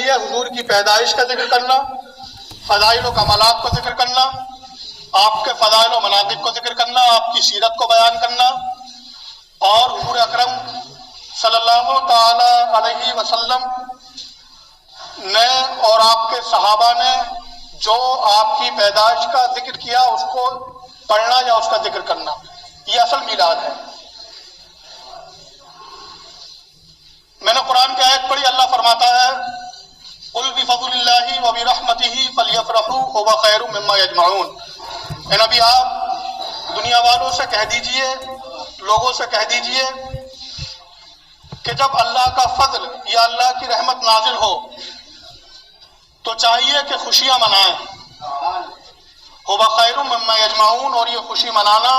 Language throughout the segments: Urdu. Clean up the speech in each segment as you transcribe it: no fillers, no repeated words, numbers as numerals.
لیے حضور کی پیدائش کا ذکر کرنا، فضائل و کمالات کو ذکر کرنا، آپ کے فضائل و مناقب کو ذکر کرنا، آپ کی سیرت کو بیان کرنا، اور حضور اکرم صلی اللہ تعالی علیہ وسلم نے اور آپ کے صحابہ نے جو آپ کی پیدائش کا ذکر کیا اس کو پڑھنا یا اس کا ذکر کرنا، یہ اصل میلاد ہے۔ میں نے قرآن کی آیت پڑھی، اللہ فرماتا ہے قُلْ بِفَضْلِ اللَّهِ وَبِرَحْمَتِهِ فَلْيَفْرَحُوا هُوَ خَيْرٌ مِّمَّا يَجْمَعُونَ۔ اے نبی آپ دنیا والوں سے کہہ دیجئے، لوگوں سے کہہ دیجئے کہ جب اللہ کا فضل یا اللہ کی رحمت نازل ہو تو چاہیے کہ خوشیاں منائیں، هُوَ خَيْرٌ مِّمَّا يَجْمَعُونَ، اور یہ خوشی منانا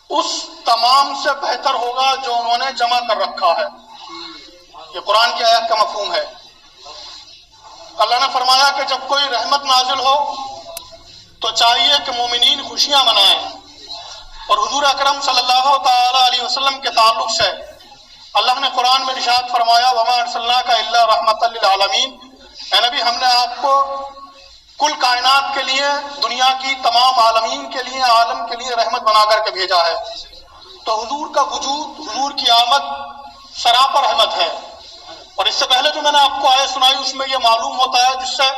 اس تمام سے بہتر ہوگا جو انہوں نے جمع کر رکھا ہے۔ یہ قرآن کی آیت کا مفہوم ہے۔ اللہ نے فرمایا کہ جب کوئی رحمت نازل ہو تو چاہیے کہ مومنین خوشیاں منائیں، اور حضور اکرم صلی اللہ تعالی علیہ وسلم کے تعلق سے اللہ نے قرآن میں ارشاد فرمایا وَمَا أَرْسَلْنَاكَ إِلَّا رَحْمَةً لِّلْعَالَمِينَ، اے نبی ہم نے آپ کو کل کائنات کے لیے، دنیا کی تمام عالمین کے لیے، عالم کے لیے رحمت بنا کر کے بھیجا ہے۔ تو حضور کا وجود، حضور کی آمد سراپا رحمت ہے۔ اور اس سے پہلے جو میں نے آپ کو آیت سنائی اس میں یہ معلوم ہوتا ہے جس سے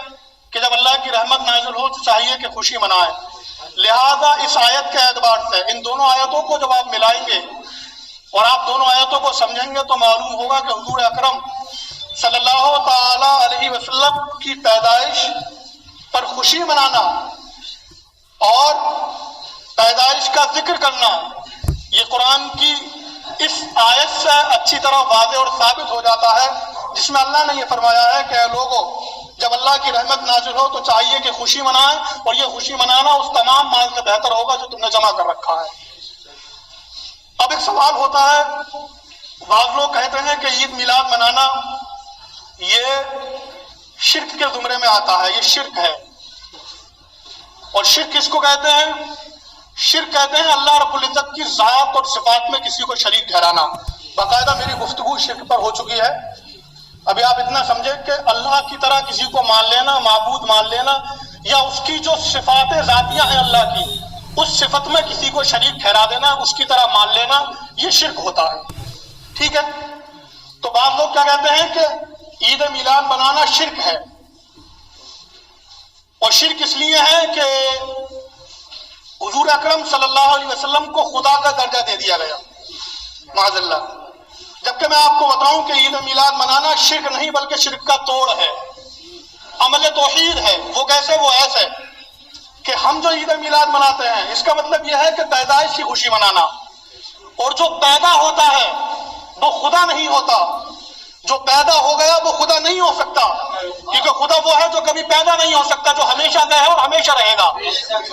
کہ جب اللہ کی رحمت نازل ہو تو چاہیے کہ خوشی منائیں۔ لہذا اس آیت کے اعتبار سے ان دونوں آیتوں کو جب آپ ملائیں گے اور آپ دونوں آیتوں کو سمجھیں گے تو معلوم ہوگا کہ حضور اکرم صلی اللہ تعالی علیہ وسلم کی پیدائش پر خوشی منانا اور پیدائش کا ذکر کرنا یہ قرآن کی اس آیت سے اچھی طرح واضح اور ثابت ہو جاتا ہے، جس میں اللہ نے یہ فرمایا ہے کہ اے لوگو جب اللہ کی رحمت نازل ہو تو چاہیے کہ خوشی منائیں، اور یہ خوشی منانا اس تمام مال سے بہتر ہوگا جو تم نے جمع کر رکھا ہے۔ اب ایک سوال ہوتا ہے، بعض لوگ کہتے ہیں کہ عید میلاد منانا یہ شرک کے زمرے میں آتا ہے، یہ شرک ہے۔ اور شرک کس کو کہتے ہیں؟ شرک کہتے ہیں اللہ رب العزت کی ذات اور صفات میں کسی کو شریک ٹھہرانا۔ باقاعدہ میری گفتگو شرک پر ہو چکی ہے، ابھی آپ اتنا سمجھیں کہ اللہ کی طرح کسی کو مان لینا، معبود مان لینا، یا اس کی جو صفات ذاتیہ ہیں اللہ کی اس صفت میں کسی کو شریک ٹھہرا دینا، اس کی طرح مان لینا، یہ شرک ہوتا ہے۔ ٹھیک ہے، تو بعض لوگ کیا کہتے ہیں کہ عید میلاد منانا شرک ہے، اور شرک اس لیے ہے کہ حضور اکرم صلی اللہ علیہ وسلم کو خدا کا درجہ دے دیا گیا، معاذ اللہ۔ جبکہ میں آپ کو بتاؤں کہ عید میلاد منانا شرک نہیں بلکہ شرک کا توڑ ہے، عمل توحید ہے۔ وہ کیسے؟ وہ ایسے کہ ہم جو عید میلاد مناتے ہیں اس کا مطلب یہ ہے کہ پیدائش کی خوشی منانا، اور جو پیدا ہوتا ہے وہ خدا نہیں ہوتا، جو پیدا ہو گیا وہ خدا نہیں ہو سکتا، کیونکہ خدا وہ ہے جو کبھی پیدا نہیں ہو سکتا، جو ہمیشہ سے ہے اور ہمیشہ رہے گا۔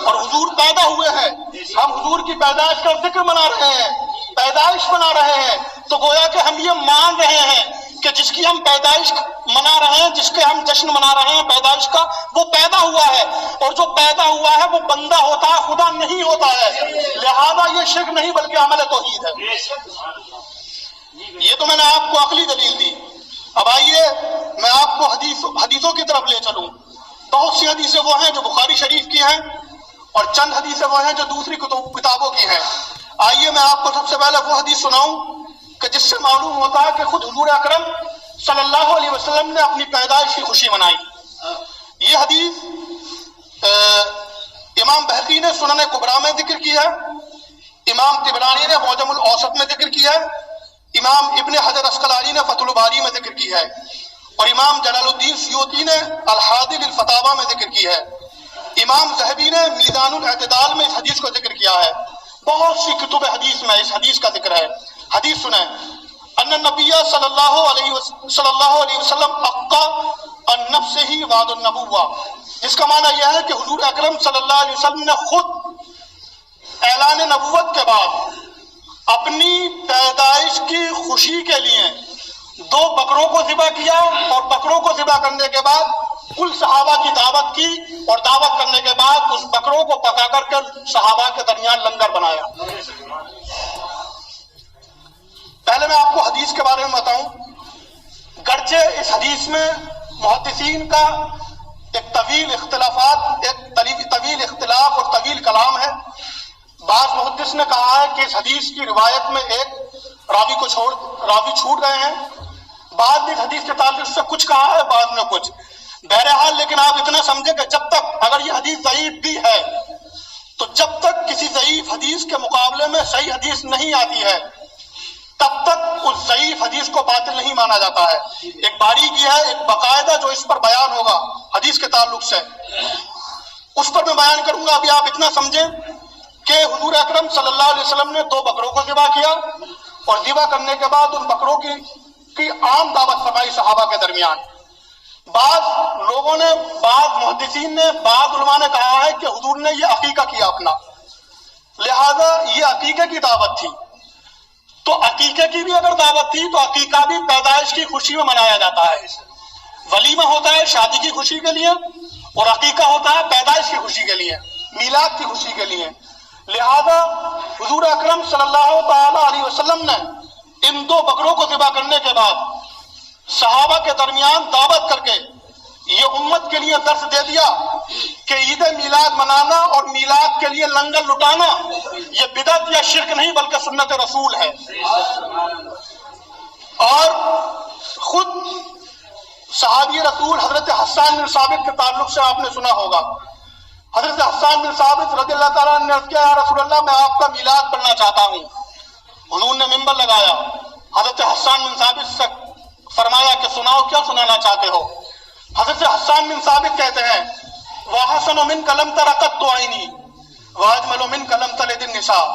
اور حضور پیدا ہوئے ہیں، ہم حضور کی پیدائش کا ذکر منا رہے ہیں، پیدائش منا رہے ہیں، تو گویا کہ ہم یہ مان رہے ہیں کہ جس کی ہم پیدائش منا رہے ہیں، جس کے ہم جشن منا رہے ہیں پیدائش کا، وہ پیدا ہوا ہے، اور جو پیدا ہوا ہے وہ بندہ ہوتا ہے، خدا نہیں ہوتا ہے۔ لہذا یہ شرک نہیں بلکہ عمل توحید ہے۔ یہ تو میں نے آپ کو عقلی دلیل دی۔ اب آئیے میں آپ کو حدیثوں کی طرف لے چلوں۔ بہت سی حدیثیں وہ ہیں جو بخاری شریف کی ہیں، اور چند حدیثیں وہ ہیں جو دوسری کتابوں کی ہیں۔ آئیے میں آپ کو سب سے پہلے وہ حدیث سناؤں کہ جس سے معلوم ہوتا ہے کہ خود حضور اکرم صلی اللہ علیہ وسلم نے اپنی پیدائش کی خوشی منائی۔ یہ حدیث امام بہقی نے سنن کبریٰ میں ذکر کی ہے، امام طبرانی نے معجم الاوسط میں ذکر کی ہے، امام ابن حجر عسقلانی نے فتح الباری میں ذکر کی ہے، اور امام جلال الدین سیوطی نے الحادی للفتاوی میں ذکر کی ہے، امام ذہبی نے میزان الاعتدال میں اس حدیث کو ذکر کیا ہے۔ بہت سی کتب حدیث میں اس حدیث کا ذکر ہے۔ حدیث سنیں، ان النبی صلی اللہ علیہ وسلم اقا عن نفسہ بعد النبوہ، جس کا معنی یہ ہے کہ حضور اکرم صلی اللہ علیہ وسلم نے خود اعلان نبوت کے بعد اپنی پیدائش کی خوشی کے لیے 2 بکروں کو ذبح کیا، اور بکروں کو ذبح کرنے کے بعد کل صحابہ کی دعوت کی، اور دعوت کرنے کے بعد اس بکروں کو پکا کر کے صحابہ کے درمیان لنگر بنایا۔ پہلے میں آپ کو حدیث کے بارے میں بتاؤں۔ گرچہ اس حدیث میں محدثین کا ایک طویل اختلافات، ایک طویل اختلاف اور طویل کلام ہے. بعض محدث نے کہا ہے کہ اس حدیث کی روایت میں ایک راوی چھوٹ گئے ہیں. بعض نے اس حدیث کے تعلق سے کچھ کہا ہے، بعض نے کچھ. بہرحال لیکن آپ اتنا سمجھیں کہ جب تک اگر یہ حدیث ضعیف بھی ہے تو جب تک کسی ضعیف حدیث کے مقابلے میں صحیح حدیث نہیں آتی ہے تب تک اس ضعیف حدیث کو باطل نہیں مانا جاتا ہے. ایک باریکی ہے، ایک باقاعدہ جو اس پر بیان ہوگا حدیث کے تعلق سے، اس پر میں بیان کروں گا. ابھی آپ اتنا سمجھیں کہ حضور اکرم صلی اللہ علیہ وسلم نے 2 بکروں کو ذبح کیا اور ذبح کرنے کے بعد ان بکروں کی عام دعوت فرمائی صحابہ کے درمیان. بعض لوگوں نے، بعض محدثین نے، بعض علماء نے کہا ہے کہ حضور نے یہ عقیقہ کیا اپنا، لہذا یہ عقیقے کی دعوت تھی. تو عقیقے کی بھی اگر دعوت تھی تو عقیقہ بھی پیدائش کی خوشی میں منایا جاتا ہے. ولیمہ ہوتا ہے شادی کی خوشی کے لیے اور عقیقہ ہوتا ہے پیدائش کی خوشی کے لیے، میلاد کی خوشی کے لیے. لہذا حضور اکرم صلی اللہ تعالی علیہ وسلم نے ان 2 بکروں کو ذبح کرنے کے بعد صحابہ کے درمیان دعوت کر کے یہ امت کے لیے درس دے دیا کہ عید میلاد منانا اور میلاد کے لیے لنگر لٹانا یہ بدعت یا شرک نہیں بلکہ سنت رسول ہے. اور خود صحابی رسول حضرت حسان بن ثابت کے تعلق سے آپ نے سنا ہوگا. حضرت حسان بن ثابت رضی اللہ تعالیٰ نے عرض کیا، یا رسول اللہ میں آپ کا میلاد پڑھنا چاہتا ہوں. حضور نے منبر لگایا، حضرت حسان بن ثابت سے فرمایا کہ سناؤ، کیا سنانا چاہتے ہو؟ حضرت حسان بن ثابت کہتے ہیں، وَحَسَنُ مِنْكَ لَمْ تَرَ قَطُّ عَيْنِي وَأَجْمَلُ مِنْكَ لَمْ تَلِدِ النِّسَاءُ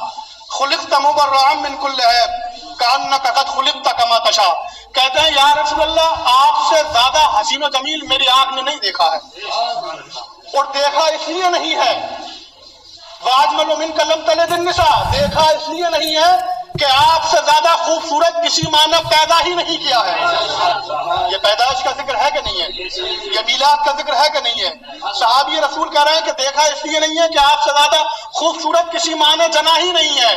خُلِقْتَ مُبَرَّأً مِنْ كُلِّ عَيْبٍ كَأَنَّكَ قَدْ خُلِقْتَ كَمَا تَشَاءُ. کہتے ہیں یا رسول اللہ آپ سے زیادہ حسین و جمیل میری آنکھ نے نہیں دیکھا ہے، اور دیکھا اس لیے نہیں ہے وَأَجْمَلُ مِنْكَ لَمْ تَلِدِ النِّسَاءُ، دیکھا اس لیے نہیں ہے کہ آپ سے زیادہ خوبصورت کسی ماں نے پیدا ہی نہیں کیا ہے. یہ پیدائش کا ذکر ہے کہ نہیں ہے؟ یہ میلاد کا ذکر ہے کہ نہیں ہے؟ صحابی رسول کہہ رہے ہیں کہ دیکھا اس لیے نہیں ہے کہ آپ سے زیادہ خوبصورت کسی ماں نے جنا ہی نہیں ہے.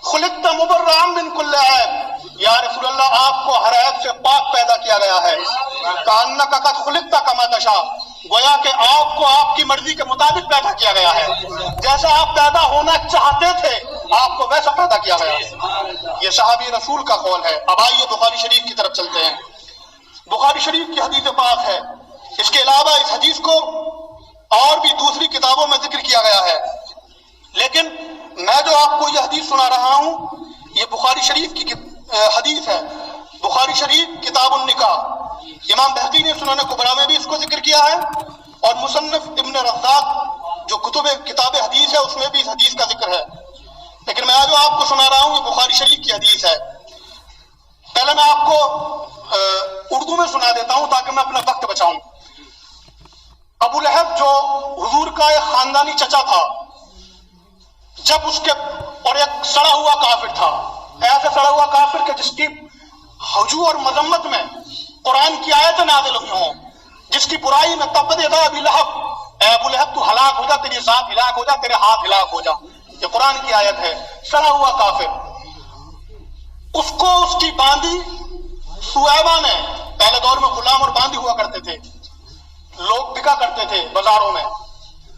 خلقت مبرأ من کل عیب، یا رسول اللہ آپ کو ہر عیب سے پاک پیدا کیا گیا ہے. کأنک قد خلقت کما تشاء، گویا کہ آپ کو آپ کی مرضی کے مطابق پیدا کیا گیا ہے، جیسا آپ پیدا ہونا چاہتے تھے آپ کو ویسا پیدا کیا گیا ہے. یہ صحابی رسول کا قول ہے. اب آئیے بخاری شریف کی طرف چلتے ہیں. بخاری شریف کی حدیث پاک ہے. اس کے علاوہ اس حدیث کو اور بھی دوسری کتابوں میں ذکر کیا گیا ہے، لیکن میں جو آپ کو یہ حدیث سنا رہا ہوں یہ بخاری شریف کی حدیث ہے. بخاری شریف کتاب النکاح، امام بہقی نے سنن کبریٰ میں بھی اس کو ذکر کیا ہے، اور مصنف ابن رزاق جو کتاب حدیث ہے اس میں بھی اس حدیث کا ذکر ہے. لیکن میں جو آپ کو سنا رہا ہوں یہ بخاری شریف کی حدیث ہے. پہلے میں آپ کو اردو میں سنا دیتا ہوں تاکہ میں اپنا وقت بچاؤں. ابو لہب جو حضور کا ایک خاندانی چچا تھا، جب اس کے اور ایک سڑا ہوا کافر تھا، ایسا سڑا ہوا کافر کہ جس کی ہجو اور مذمت میں قرآن کی آیتیں نازل ہوئی ہوں، جس کی برائی میں تبت یدا ابی لہب، اے ابو لہب تو ہلاک ہو جا، تیری ذات ہلاک ہو جا، تیرے ہاتھ ہلاک ہو جا. یہ قرآن کی آیت ہے. سڑا ہوا کافر، اس کو اس کی باندی سویبہ نے، پہلے دور میں غلام اور باندی ہوا کرتے تھے، لوگ بکا کرتے تھے بازاروں میں.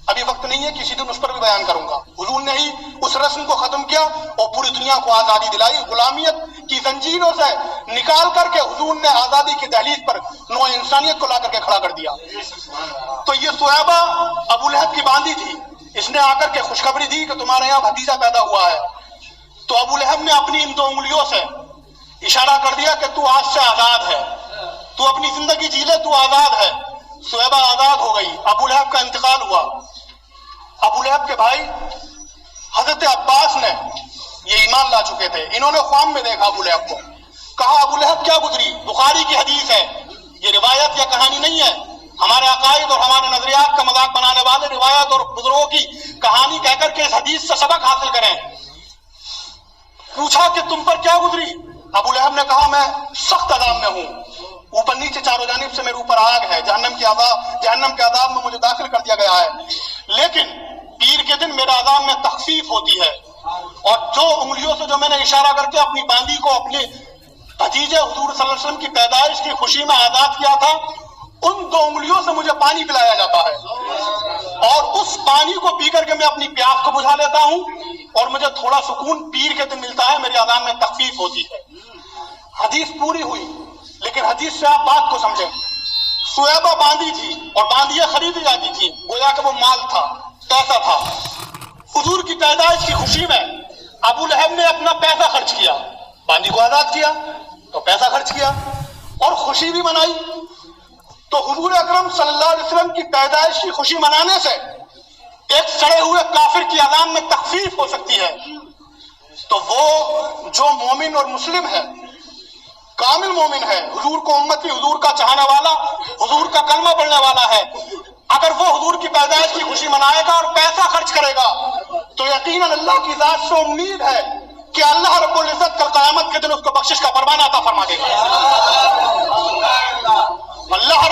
ابھی وقت نہیں ہے، کسی دن اس پر بھی بیان کروں گا. حضور نے ہی اس رسم کو ختم کیا اور پوری دنیا کو آزادی دلائی. غلامیت کی زنجیروں سے نکال کر کے حضور نے آزادی کی دہلیز پر نوع انسانیت کو لا کر کے کھڑا کر دیا. تو یہ سویبہ ابو لہب کی باندی تھی. اس نے آ کر کے خوشخبری دی کہ تمہارے یہاں بھتیجا پیدا ہوا ہے. تو ابو لہب نے اپنی ان 2 انگلیوں سے اشارہ کر دیا کہ تو آج سے آزاد ہے، تو اپنی زندگی جی لے، تو آزاد ہے. سویبہ آزاد ہو گئی. ابو لہب کا انتقال ہوا. ابو لہب کے بھائی حضرت عباس نے، یہ ایمان لا چکے تھے، انہوں نے خواب میں دیکھا ابو لہب کو. کہا ابو لہب کیا گزری؟ بخاری کی حدیث ہے، یہ روایت یا کہانی نہیں ہے. ہمارے عقائد اور ہمارے نظریات کا مذاق بنانے والے روایت اور بزرگوں کی کہانی کہہ کر کے اس حدیث سے سبق حاصل کریں. پوچھا کہ تم پر کیا گزری؟ ابو لہب نے کہا میں سخت عذاب میں ہوں، اوپر نیچے چاروں جانب سے میرے اوپر آگ ہے، جہنم کے عذاب میں مجھے داخل کر دیا گیا ہے، لیکن پیر کے دن میرے عذاب میں تخفیف ہوتی ہے. اور جو انگلیوں سے جو میں نے اشارہ کر کے اپنی باندی کو اپنے بھتیجے حضور صلی اللہ علیہ وسلم کی پیدائش کی خوشی میں آزاد کیا تھا، ان 2 انگلیوں سے مجھے پانی پلایا جاتا ہے اور اس پانی کو پی کر کے میں اپنی پیاس کو بجھا لیتا ہوں اور مجھے تھوڑا سکون پیر کے دن ملتا ہے، میری اذان میں تخفیف ہوتی ہے۔ حدیث پوری ہوئی، لیکن حدیث سے آپ بات کو سمجھیں۔ سویبہ باندھی تھی اور باندیاں خریدی جاتی تھی، گویا کہ وہ مال تھا، پیسہ تھا۔ حضور کی پیدائش کی خوشی میں ابو لہب نے اپنا پیسہ خرچ کیا، باندی کو آزاد کیا تو پیسہ خرچ کیا اور خوشی بھی منائی۔ تو حضور اکرم صلی اللہ علیہ وسلم کی پیدائش کی خوشی منانے سے ایک سڑے ہوئے کافر کی اذان میں تخفیف ہو سکتی ہے۔ تو وہ جو مومن اور مسلم ہے، کامل مومن ہے، حضور کو امتی، حضور کا چاہنے والا، حضور کا کلمہ پڑھنے والا ہے، اگر وہ حضور کی پیدائش کی خوشی منائے گا اور پیسہ خرچ کرے گا تو یقیناً اللہ کی ذات سے امید ہے کہ اللہ رب العزت کل قیامت کے دن اس کو بخشش کا پروانہ عطا فرما دے گا۔